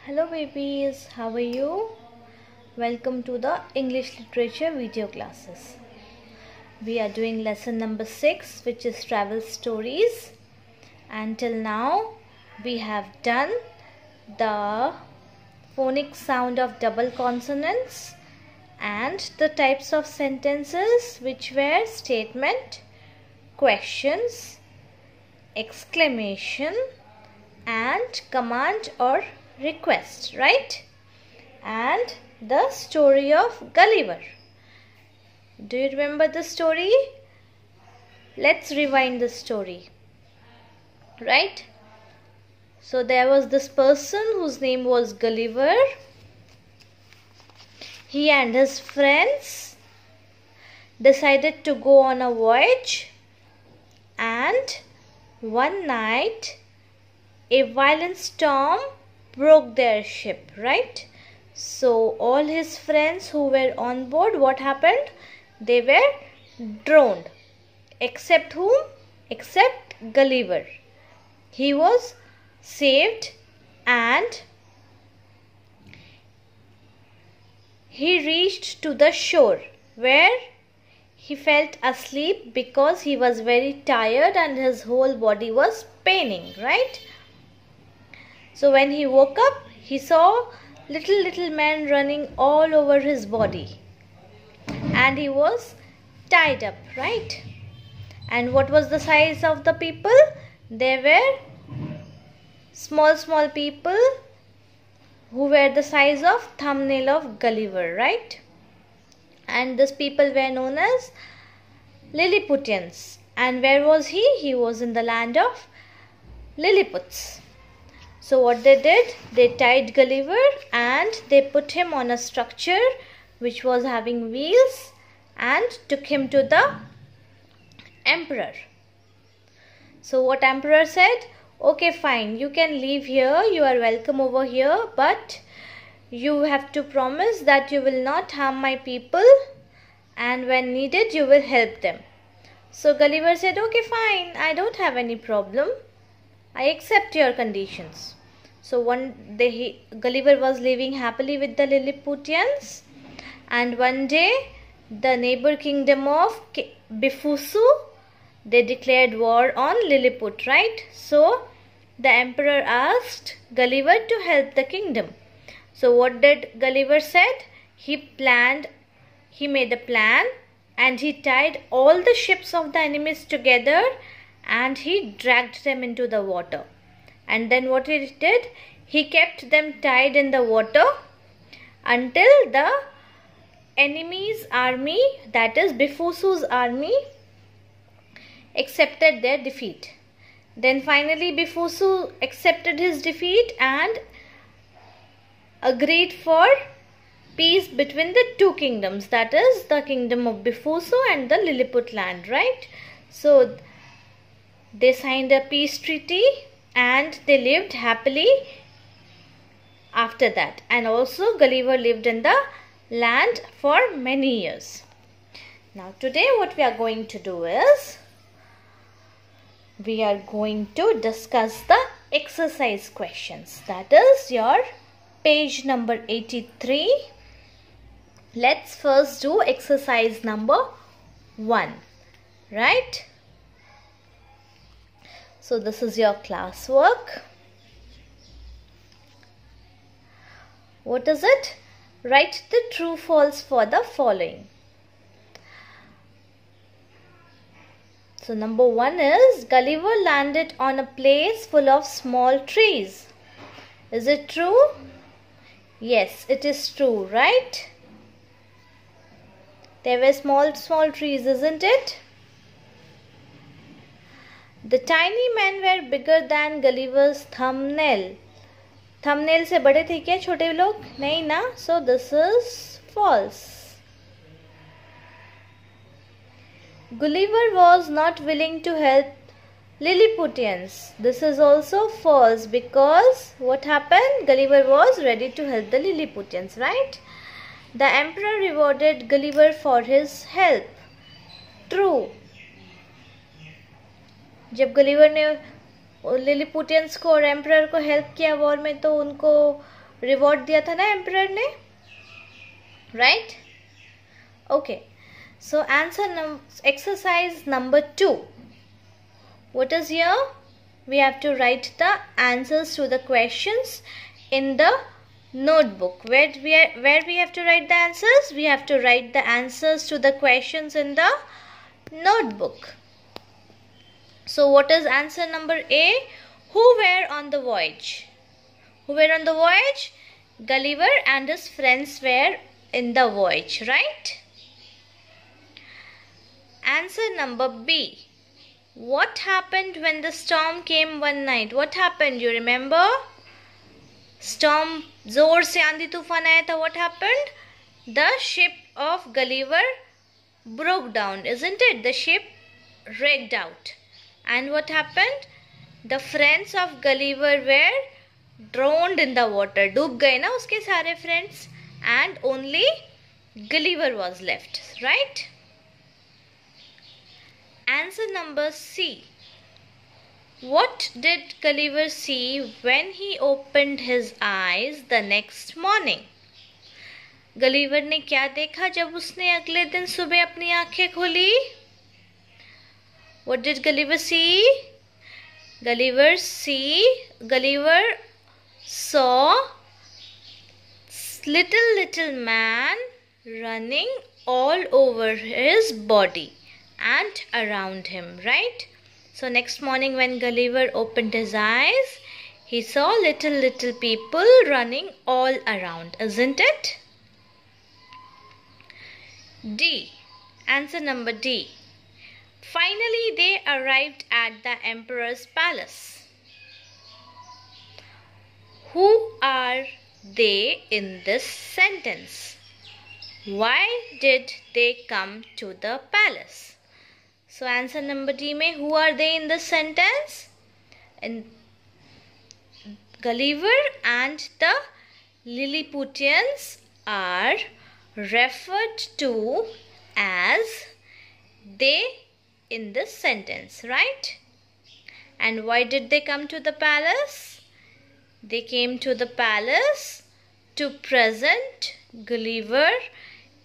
Hello babies, how are you? Welcome to the English literature video classes. We are doing lesson number 6, which is travel stories. Until now we have done the phonic sound of double consonants and the types of sentences, which were statement, questions, exclamation and command or request, right? And the story of Gulliver. Do you remember the story? Let's rewind the story, right? So there was this person whose name was Gulliver. He and his friends decided to go on a voyage, and one night a violent storm broke their ship, right? So all his friends who were on board, what happened? They were drowned. Except whom? Except Gulliver. He was saved and he reached to the shore, where he felt asleep because he was very tired and his whole body was paining, right? So when he woke up, he saw little man running all over his body, and he was tied up, right? And what was the size of the people? They were small people who were the size of thumbnail of Gulliver, right? And these people were known as Lilliputians. And where was he? He was in the land of Lilliputs. So what they did, they tied Gulliver and they put him on a structure which was having wheels and took him to the emperor. So what emperor said? Okay, fine, you can leave here, you are welcome over here, but you have to promise that you will not harm my people, and when needed you will help them. So Gulliver said, okay, fine, I don't have any problem. I accept your conditions. So one day Gulliver was living happily with the Lilliputians, and one day the neighbor kingdom of Bifusu, they declared war on Lilliput, right? So the emperor asked Gulliver to help the kingdom. So what did Gulliver said? He made a plan and he tied all the ships of the enemies together and he dragged them into the water. And then what he did? He kept them tied in the water until the enemy's army, that is Bifusu's army, accepted their defeat. Then finally Bifusu accepted his defeat and agreed for peace between the two kingdoms, that is the kingdom of Bifusu and the Lilliput land, right? So they signed a peace treaty and they lived happily after that. And also Gulliver lived in the land for many years. Now today what we are going to do is, we are going to discuss the exercise questions. That is your page number 83. Let's first do exercise number 1, right? So this is your classwork. What is it? Write the true false for the following. So number 1 is, Gulliver landed on a place full of small trees. Is it true? Yes, it is true, right? There were small trees, isn't it? The tiny men were bigger than Gulliver's thumbnail. Thumbnail से बड़े थे क्या छोटे लोग? नहीं ना. So this is false. Gulliver was not willing to help Lilliputians. This is also false, because what happened? Gulliver was ready to help the Lilliputians, right? The emperor rewarded Gulliver for his help. True. जब Gulliver ने लिलीपुटियंस को और emperor को help किया war में, तो उनको reward दिया था ना एम्परर ने, right? Okay, so answer exercise number 2. What is here? We have to write the answers to the questions in the notebook. Where we have to write the answers? We have to write the answers to the questions in the notebook. So what is answer number A? Who were on the voyage? Who were on the voyage? Gulliver and his friends were in the voyage, right? Answer number B. What happened when the storm came one night? What happened? You remember? Storm, जोर से आंधी तूफान आया था. What happened? The ship of Gulliver broke down, isn't it? The ship wrecked out. And what happened? The friends of Gulliver were drowned in the water. डूब गए ना उसके सारे friends. And only Gulliver was left, right? Answer number C. What did Gulliver see when he opened his eyes the next morning? Gulliver ने क्या देखा जब उसने अगले दिन सुबह अपनी आंखें खोली? What did Gulliver see? Gulliver saw little man running all over his body and around him, right? So next morning when Gulliver opened his eyes, he saw little people running all around, isn't it? D. Answer number D. Finally they arrived at the emperor's palace. Who are they in this sentence? Why did they come to the palace? So answer number D में who are they in this sentence? And Gulliver and the Lilliputians are referred to as they in this sentence, right? And why did they come to the palace? They came to the palace to present Gulliver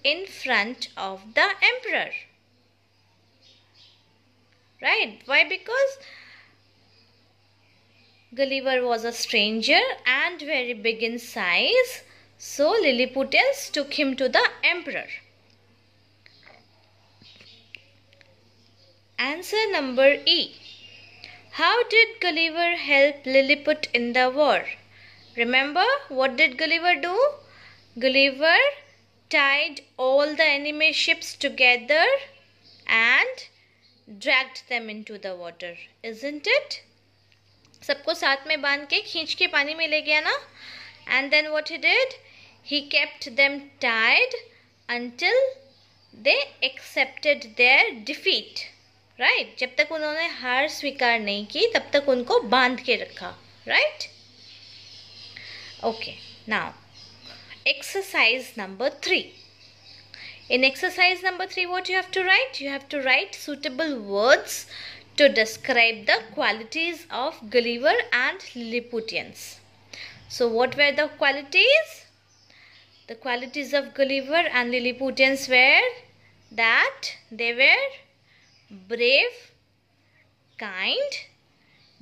in front of the emperor. Right? Why? Because Gulliver was a stranger and very big in size. So Lilliputians took him to the emperor. Answer number E. How did Gulliver help Lilliput in the war? Remember, what did Gulliver do? Gulliver tied all the enemy ships together and dragged them into the water, isn't it? सबको साथ में बांध के खींच के पानी में ले गया ना? And then what he did? He kept them tied until they accepted their defeat. Right? जब तक उन्होंने हार स्वीकार नहीं की तब तक उनको बांध के रखा. Right? Okay. Now, exercise number 3. In exercise number 3, what you have to write? You have to write suitable words to describe the qualities of Gulliver and Lilliputians. So, what were the qualities? The qualities of Gulliver and Lilliputians were that they were brave, kind,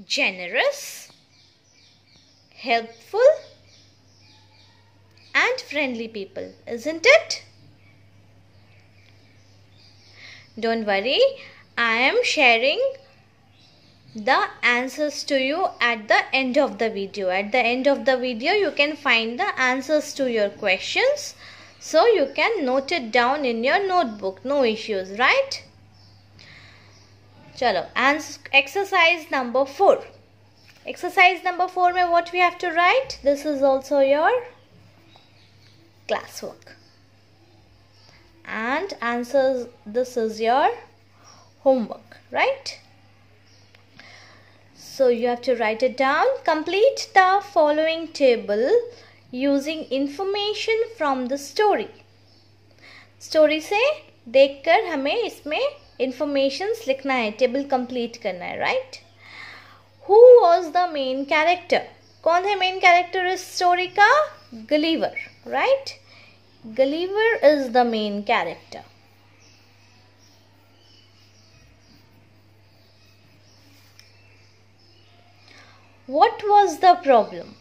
generous, helpful, and friendly people, isn't it? Don't worry, I am sharing the answers to you at the end of the video. At the end of the video, you can find the answers to your questions. So, you can note it down in your notebook. No issues, right? Chalo, exercise number 4. Exercise number 4 mein what we have to write? This is also your classwork. And answers, this is your homework, right? So you have to write it down. Complete the following table using information from the story. Story से देखकर हमें इसमें informations लिखना है, table complete करना है, right? Who was the main character? कौन है main character इस story का? Gulliver, right? Gulliver is the main character. What was the problem?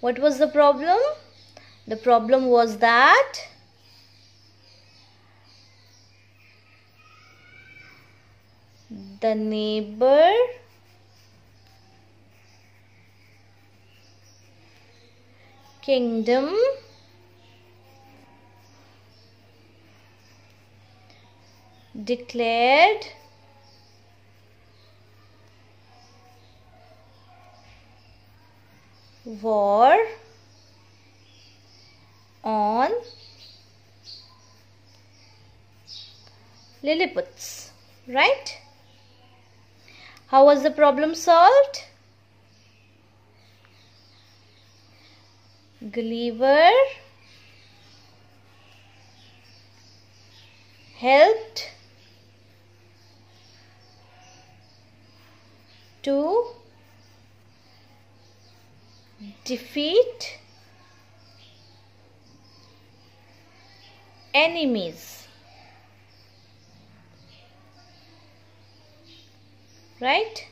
What was the problem? The problem was that the neighbor kingdom declared war on Lilliputians, right? How was the problem solved? Gulliver helped to defeat enemies, right?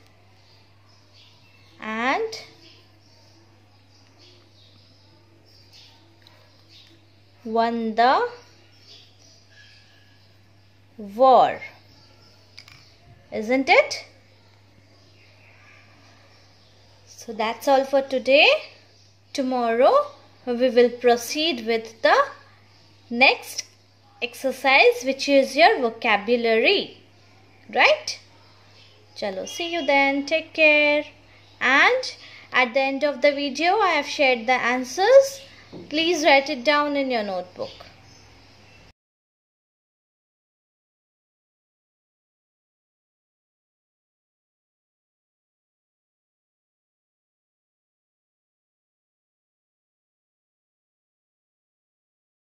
And won the war, isn't it? So that's all for today. Tomorrow we will proceed with the next exercise, which is your vocabulary, right? Chalo, see you then. Take care. And at the end of the video I have shared the answers. Please write it down in your notebook.